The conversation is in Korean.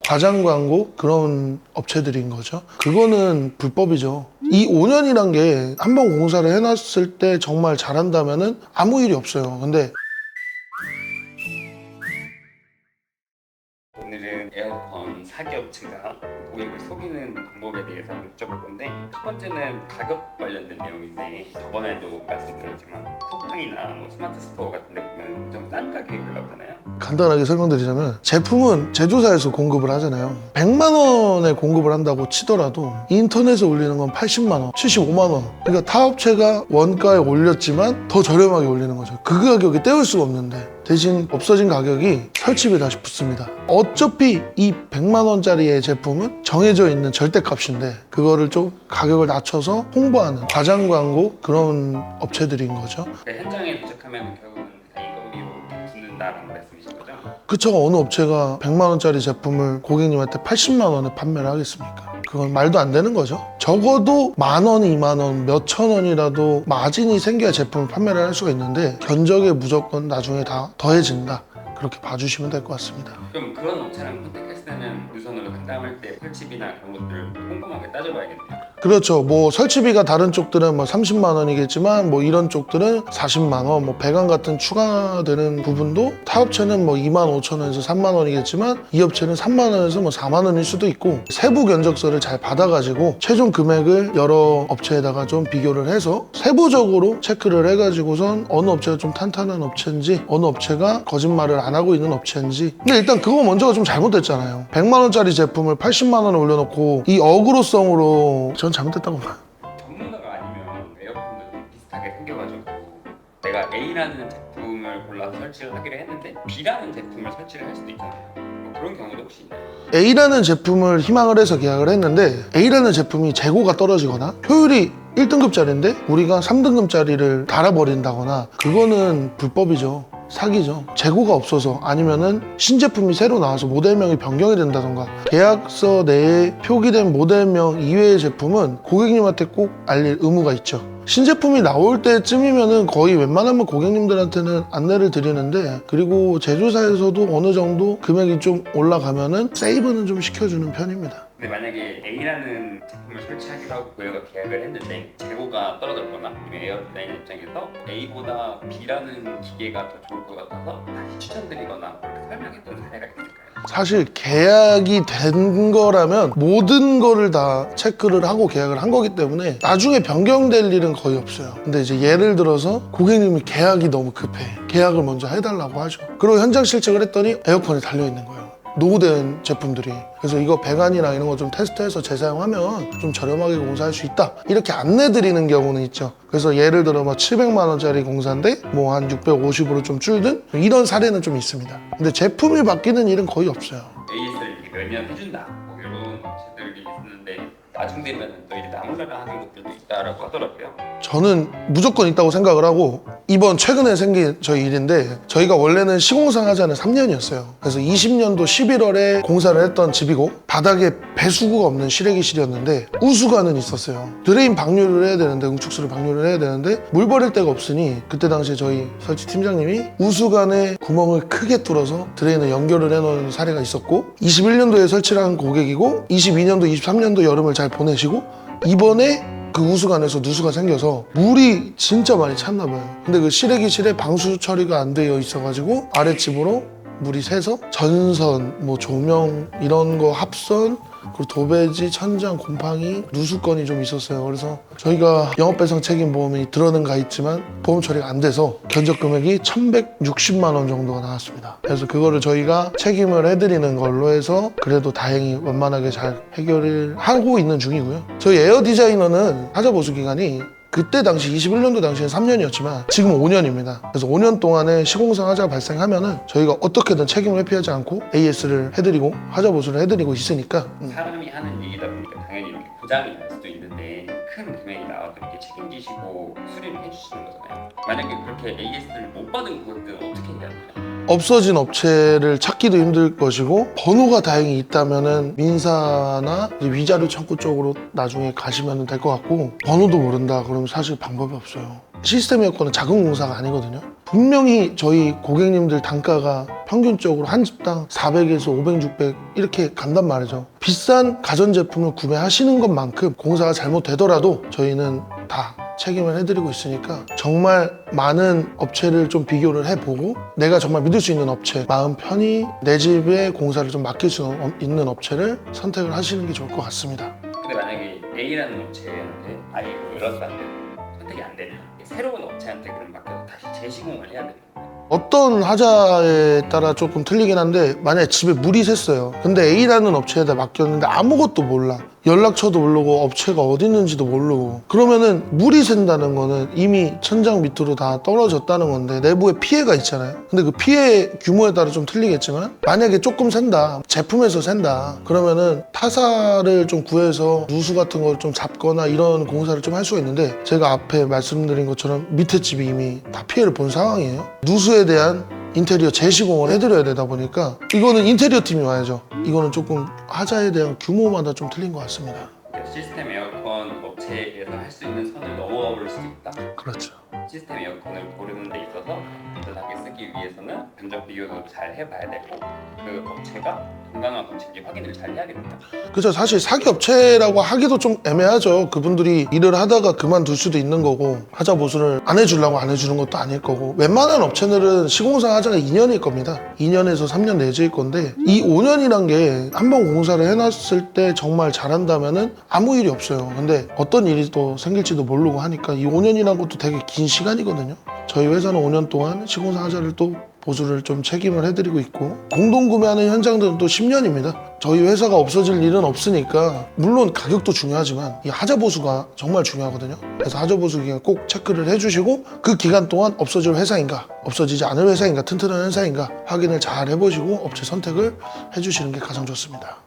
과장 광고 그런 업체들인 거죠. 그거는 불법이죠. 이 5년이란 게 한 번 공사를 해놨을 때 정말 잘한다면은 아무 일이 없어요. 근데 오늘은 에어컨 사기업체가 고객을 속이는 방법에 대해서 여쭤볼 건데, 첫 번째는 가격 관련된 내용인데, 저번에도 말씀드렸지만 쿠팡이나 스마트 스토어 같은 데 보면 좀 싼 가격에 올라오잖아요. 간단하게 설명드리자면 제품은 제조사에서 공급을 하잖아요. 100만 원에 공급을 한다고 치더라도 인터넷에 올리는 건 80만 원, 75만 원. 그러니까 타 업체가 원가에 올렸지만 더 저렴하게 올리는 거죠. 그 가격이 떼올 수가 없는데 대신 없어진 가격이 설치비에 다시 붙습니다. 어차피 이 100만 원짜리의 제품은 정해져 있는 절대값인데 그거를 좀 가격을 낮춰서 홍보하는 과장 광고 그런 업체들인 거죠. 그러니까 현장에 도착하면 결국은 다 이거로 붙는다는 말씀이신 거죠? 그쵸. 어느 업체가 100만 원짜리 제품을 고객님한테 80만 원에 판매를 하겠습니까? 그건 말도 안 되는 거죠. 적어도 만 원, 2만 원, 몇천 원이라도 마진이 생겨야 제품을 판매를 할 수가 있는데 견적에 무조건 나중에 다 더해진다. 그렇게 봐주시면 될 것 같습니다. 그럼 그런 업체랑 컨택했을 때는 우선으로 상담할 때 설치비나 그런 것들을 꼼꼼하게 따져봐야겠네요. 그렇죠. 뭐 설치비가 다른 쪽들은 뭐 30만 원이겠지만 뭐 이런 쪽들은 40만 원, 뭐 배관 같은 추가되는 부분도 타 업체는 뭐 2만 5천 원에서 3만 원이겠지만 이 업체는 3만 원에서 뭐 4만 원일 수도 있고 세부 견적서를 잘 받아가지고 최종 금액을 여러 업체에다가 좀 비교를 해서 세부적으로 체크를 해가지고선 어느 업체가 좀 탄탄한 업체인지 어느 업체가 거짓말을 안 하고 있는 업체인지. 근데 일단 그거 먼저가 좀 잘못됐잖아요. 100만 원짜리 제품을 80만 원에 올려놓고 이 어그로성으로 전 잘못됐다고 봐요. 전문가가 아니면 에어컨도 좀 비슷하게 생겨가지고 내가 A라는 제품을 골라서 설치를 하기로 했는데 B라는 제품을 설치를 할 수도 있잖아요. 뭐 그런 경우도 혹시 있나요? A라는 제품을 희망을 해서 계약을 했는데 A라는 제품이 재고가 떨어지거나 효율이 1등급짜리인데 우리가 3등급짜리를 달아버린다거나 그거는 불법이죠. 사기죠. 재고가 없어서 아니면은 신제품이 새로 나와서 모델명이 변경이 된다던가 계약서 내에 표기된 모델명 이외의 제품은 고객님한테 꼭 알릴 의무가 있죠. 신제품이 나올 때쯤이면은 거의 웬만하면 고객님들한테는 안내를 드리는데 그리고 제조사에서도 어느 정도 금액이 좀 올라가면은 세이브는 좀 시켜주는 편입니다. 근데 만약에 A라는 제품을 설치하기로 하고 고객과 계약을 했는데 재고가 떨어졌거나 에어라인 입장에서 A보다 B라는 기계가 더 좋을 것 같아서 다시 추천드리거나 그렇게 설명했던 사례가 있을까요? 사실 계약이 된 거라면 모든 거를 다 체크를 하고 계약을 한 거기 때문에 나중에 변경될 일은 거의 없어요. 근데 이제 예를 들어서 고객님이 계약이 너무 급해. 계약을 먼저 해달라고 하죠. 그리고 현장 실측을 했더니 에어컨이 달려있는 거예요. 노후된 제품들이. 그래서 이거 배관이나 이런 거 좀 테스트해서 재사용하면 좀 저렴하게 공사할 수 있다 이렇게 안내 드리는 경우는 있죠. 그래서 예를 들어 뭐 700만 원짜리 공사인데 뭐 한 650으로 좀 줄든 이런 사례는 좀 있습니다. 근데 제품이 바뀌는 일은 거의 없어요. AS를 몇 년 해준다 뭐 이런 업체들이 있는데 나중 되면 또 이제 나몰라라 하는 것들도 있다라고 하더라고요. 저는 무조건 있다고 생각을 하고 이번 최근에 생긴 저희 일인데 저희가 원래는 시공상 하자는 3년이었어요. 그래서 20년도 11월에 공사를 했던 집이고 바닥에 배수구가 없는 실외기실이었는데 우수관은 있었어요. 드레인 방류를 해야 되는데 응축수를 방류를 해야 되는데 물 버릴 데가 없으니 그때 당시에 저희 설치 팀장님이 우수관에 구멍을 크게 뚫어서 드레인을 연결을 해놓은 사례가 있었고 21년도에 설치를 한 고객이고 22년도 23년도 여름을 잘 보내시고 이번에 그 우수관에서 누수가 생겨서 물이 진짜 많이 찼나 봐요. 근데 그 실외기실에 방수 처리가 안 되어 있어가지고 아랫집으로 물이 새서 전선, 뭐 조명 이런 거 합선 그리고 도배지, 천장, 곰팡이, 누수건이 좀 있었어요. 그래서 저희가 영업배상 책임 보험이 들어는 가 있지만 보험 처리가 안 돼서 견적 금액이 1,160만 원 정도가 나왔습니다. 그래서 그거를 저희가 책임을 해드리는 걸로 해서 그래도 다행히 원만하게 잘 해결을 하고 있는 중이고요. 저희 에어 디자이너는 하자 보수 기간이 그때 당시 21년도 당시엔 3년이었지만 지금 5년입니다. 그래서 5년 동안에 시공상 하자가 발생하면은 저희가 어떻게든 책임을 회피하지 않고 AS를 해드리고 하자 보수를 해드리고 있으니까 사람이 하는 얘기다 보니까 당연히 이렇게 고장이 날 수도 있는데 큰 금액이 나와도 이렇게 책임지시고 수리를 해주시는 거잖아요. 만약에 그렇게 AS를 못 받은 고객들은 어떻게 해야 되나요? 없어진 업체를 찾기도 힘들 것이고 번호가 다행히 있다면은 민사나 위자료 청구 쪽으로 나중에 가시면 될 것 같고 번호도 모른다 그러면 사실 방법이 없어요. 시스템 에어컨은 작은 공사가 아니거든요. 분명히 저희 고객님들 단가가 평균적으로 한 집당 400에서 500, 600 이렇게 간단 말이죠. 비싼 가전제품을 구매하시는 것만큼 공사가 잘못되더라도 저희는 다 책임을 해드리고 있으니까 정말 많은 업체를 좀 비교를 해보고 내가 정말 믿을 수 있는 업체, 마음 편히 내 집에 공사를 좀 맡길 수 있는 업체를 선택을 하시는 게 좋을 것 같습니다. 근데 만약에 A라는 업체한테 아예 열었는데 선택이 안 되면 새로운 업체한테 그럼 맡겨서 다시 재시공을 해야 되는 거예요? 어떤 하자에 따라 조금 틀리긴 한데 만약에 집에 물이 샜어요. 근데 A라는 업체에다 맡겼는데 아무것도 몰라. 연락처도 모르고 업체가 어디 있는지도 모르고 그러면은 물이 샌다는 거는 이미 천장 밑으로 다 떨어졌다는 건데 내부에 피해가 있잖아요. 근데 그 피해 규모에 따라 좀 틀리겠지만 만약에 조금 샌다, 제품에서 샌다 그러면은 타사를 좀 구해서 누수 같은 걸 좀 잡거나 이런 공사를 좀 할 수가 있는데 제가 앞에 말씀드린 것처럼 밑에 집이 이미 다 피해를 본 상황이에요. 누수에 대한 인테리어 재시공을 해드려야 되다 보니까 이거는 인테리어 팀이 와야죠. 이거는 조금 하자에 대한 규모마다 좀 틀린 것 같습니다. 시스템 에어컨 업체에서 할 수 있는 선을 넘어가 볼 수 있다. 그렇죠. 시스템 에어컨을 고르는 데 있어서 안전하게 쓰기 위해서는 견적 비교도 잘 해봐야 되고 그 업체가 건강한 업체인지 확인을 잘 해야겠다. 그렇죠. 사실 사기 업체라고 하기도 좀 애매하죠. 그분들이 일을 하다가 그만둘 수도 있는 거고 하자 보수를 안 해주려고 안 해주는 것도 아닐 거고 웬만한 업체들은 시공사 하자가 2년일 겁니다. 2년에서 3년 내지일 건데 이 5년이란 게 한 번 공사를 해놨을 때 정말 잘한다면은 아무 일이 없어요. 근데 어떤 일이 또 생길지도 모르고 하니까 이 5년이란 것도 되게 긴 시간이거든요. 저희 회사는 5년 동안 시공사 하자를 또 보수를 좀 책임을 해드리고 있고 공동 구매하는 현장들은 또 10년입니다. 저희 회사가 없어질 일은 없으니까 물론 가격도 중요하지만 이 하자 보수가 정말 중요하거든요. 그래서 하자 보수 기간 꼭 체크를 해주시고 그 기간 동안 없어질 회사인가 없어지지 않을 회사인가 튼튼한 회사인가 확인을 잘 해보시고 업체 선택을 해주시는 게 가장 좋습니다.